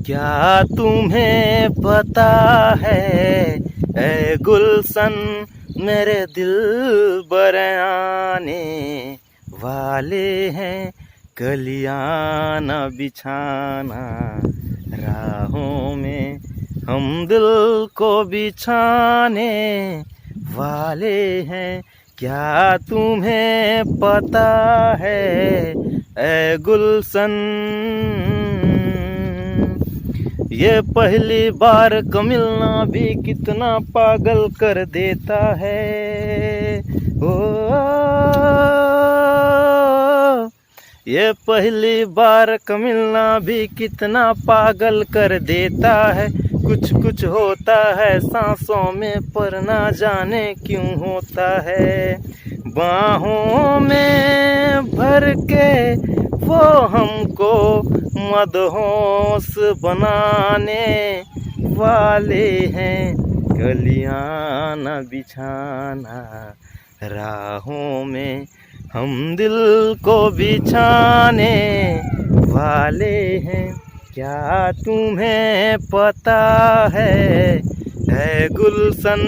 क्या तुम्हें पता है ए गुलशन मेरे दिल बरआने वाले हैं, कलियां न बिछाना राहों में हम दिल को बिछाने वाले हैं। क्या तुम्हें पता है ए गुलशन, ये पहली बार का मिलना भी कितना पागल कर देता है। ओ ये पहली बार का मिलना भी कितना पागल कर देता है। कुछ कुछ होता है सांसों में पर ना जाने क्यों होता है। बाहों में भर के वो हमको मदहोश बनाने वाले हैं, कलियां न बिछाना राहों में हम दिल को बिछाने वाले हैं। क्या तुम्हें पता है गुलशन,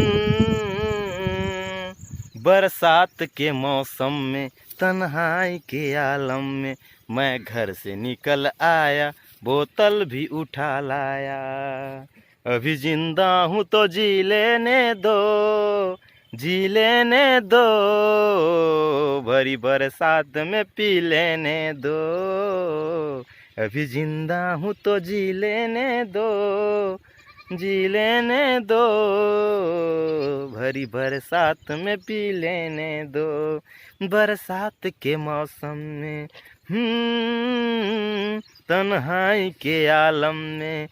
बरसात के मौसम में तन्हाई के आलम में मैं घर से निकल आया, बोतल भी उठा लाया। अभी जिंदा हूँ तो जी लेने दो, जी लेने दो, भरी बरसात में पी लेने दो। अभी जिंदा हूँ तो जी लेने दो, जी लेने दो, भरी बरसात में पी लेने दो। बरसात के मौसम में तन्हाई के आलम में,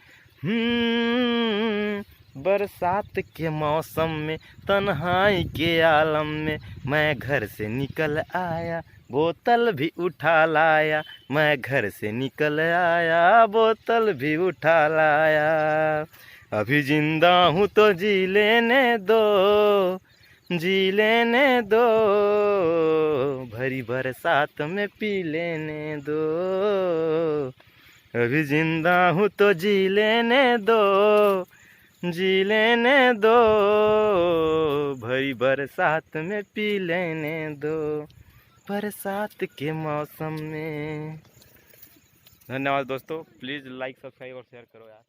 बरसात के मौसम में तन्हाई के आलम में मैं घर से निकल आया, बोतल भी उठा लाया। मैं घर से निकल आया, बोतल भी उठा लाया। अभी जिंदा हूँ तो जी लेने दो, जी लेने दो, भरी बरसात में पी लेने दो। अभी जिंदा हूँ तो जी लेने दो, जी लेने दो, भरी बरसात में पी लेने दो, बरसात के मौसम में। धन्यवाद दोस्तों, प्लीज़ लाइक सब्सक्राइब और शेयर करो यार।